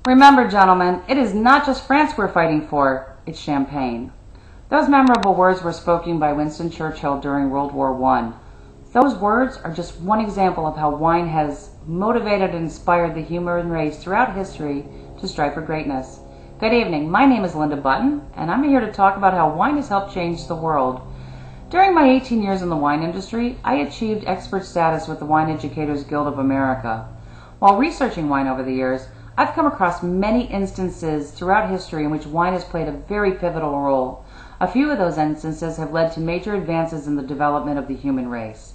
Remember, gentlemen, it is not just France we're fighting for, it's champagne. Those memorable words were spoken by Winston Churchill during World War I. Those words are just one example of how wine has motivated and inspired the human race throughout history to strive for greatness. Good evening, my name is Linda Button, and I'm here to talk about how wine has helped change the world. During my 18 years in the wine industry, I achieved expert status with the Wine Educators Guild of America. While researching wine over the years, I've come across many instances throughout history in which wine has played a very pivotal role. A few of those instances have led to major advances in the development of the human race.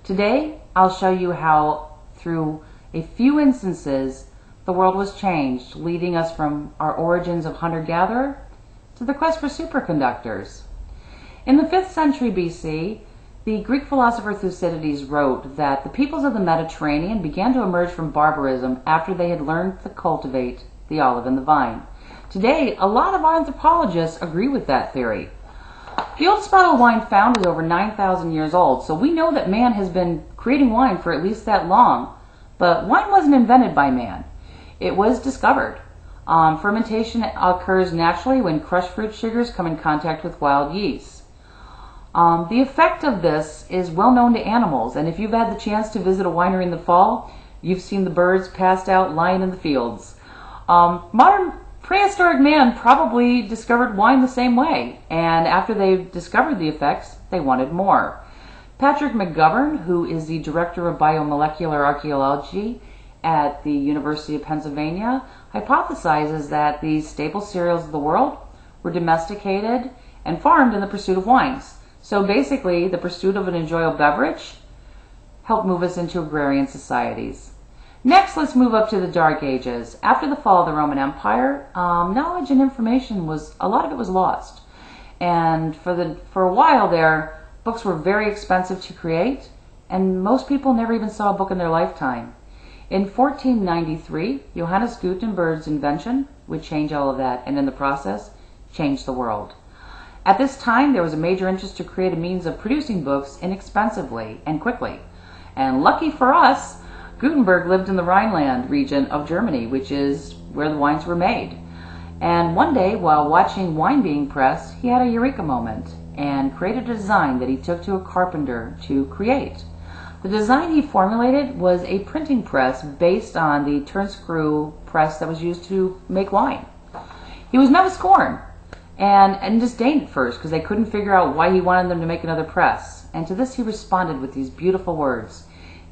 Today, I'll show you how, through a few instances, the world was changed, leading us from our origins of hunter-gatherer to the quest for superconductors. In the 5th century BC, the Greek philosopher Thucydides wrote that the peoples of the Mediterranean began to emerge from barbarism after they had learned to cultivate the olive and the vine. Today, a lot of anthropologists agree with that theory. The oldest bottle of wine found is over 9,000 years old, so we know that man has been creating wine for at least that long. But wine wasn't invented by man. It was discovered. Fermentation occurs naturally when crushed fruit sugars come in contact with wild yeast. The effect of this is well known to animals, and if you've had the chance to visit a winery in the fall, you've seen the birds passed out lying in the fields. Modern prehistoric man probably discovered wine the same way, and after they discovered the effects, they wanted more. Patrick McGovern, who is the director of biomolecular archaeology at the University of Pennsylvania, hypothesizes that these staple cereals of the world were domesticated and farmed in the pursuit of wines. So basically, the pursuit of an enjoyable beverage helped move us into agrarian societies. Next, let's move up to the Dark Ages. After the fall of the Roman Empire, knowledge and information a lot of it was lost. And for a while there, books were very expensive to create, and most people never even saw a book in their lifetime. In 1493, Johannes Gutenberg's invention would change all of that, and in the process, change the world. At this time, there was a major interest to create a means of producing books inexpensively and quickly. And lucky for us, Gutenberg lived in the Rhineland region of Germany, which is where the wines were made. And one day, while watching wine being pressed, he had a eureka moment and created a design that he took to a carpenter to create. The design he formulated was a printing press based on the turn-screw press that was used to make wine. He was met with scorn and disdain at first because they couldn't figure out why he wanted them to make another press. And to this he responded with these beautiful words.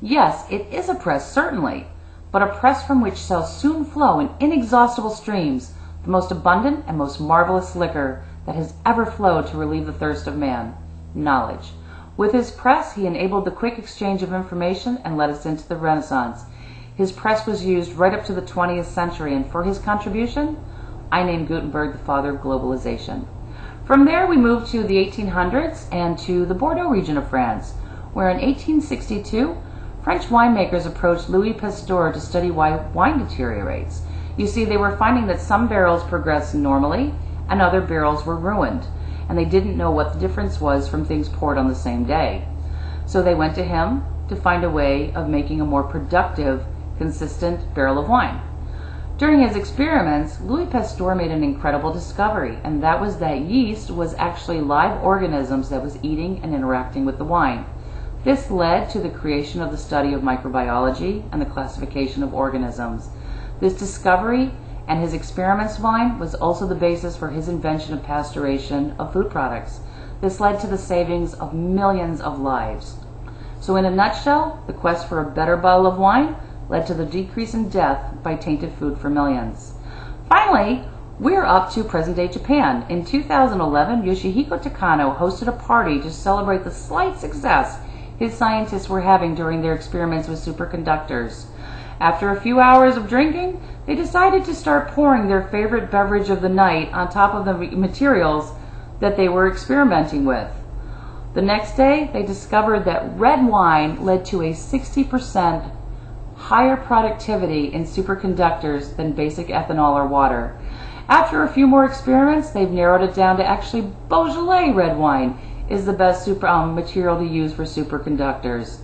Yes, it is a press, certainly, but a press from which shall soon flow in inexhaustible streams the most abundant and most marvelous liquor that has ever flowed to relieve the thirst of man, knowledge. With his press, he enabled the quick exchange of information and led us into the Renaissance. His press was used right up to the 20th century, and for his contribution, I named Gutenberg the father of globalization. From there, we moved to the 1800s and to the Bordeaux region of France, where in 1862, French winemakers approached Louis Pasteur to study why wine deteriorates. You see, they were finding that some barrels progressed normally and other barrels were ruined, and they didn't know what the difference was from things poured on the same day. So they went to him to find a way of making a more productive, consistent barrel of wine. During his experiments, Louis Pasteur made an incredible discovery, and that was that yeast was actually live organisms that was eating and interacting with the wine. This led to the creation of the study of microbiology and the classification of organisms. This discovery and his experiments wine was also the basis for his invention of pasteurization of food products. This led to the savings of millions of lives. So in a nutshell, the quest for a better bottle of wine led to the decrease in death by tainted food for millions. Finally, we're up to present-day Japan. In 2011, Yoshihiko Takano hosted a party to celebrate the slight success his scientists were having during their experiments with superconductors. After a few hours of drinking, they decided to start pouring their favorite beverage of the night on top of the materials that they were experimenting with. The next day, they discovered that red wine led to a 60% higher productivity in superconductors than basic ethanol or water. After a few more experiments, they've narrowed it down to actually Beaujolais red wine is the best material to use for superconductors.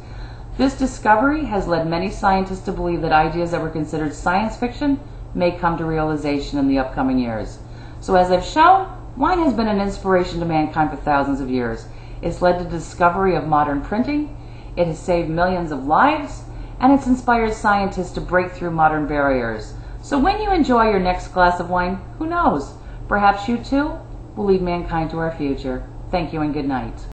This discovery has led many scientists to believe that ideas that were considered science fiction may come to realization in the upcoming years. So as I've shown, wine has been an inspiration to mankind for thousands of years. It's led to the discovery of modern printing, it has saved millions of lives, and it's inspired scientists to break through modern barriers. So when you enjoy your next glass of wine, who knows? Perhaps you too will lead mankind to our future. Thank you and good night.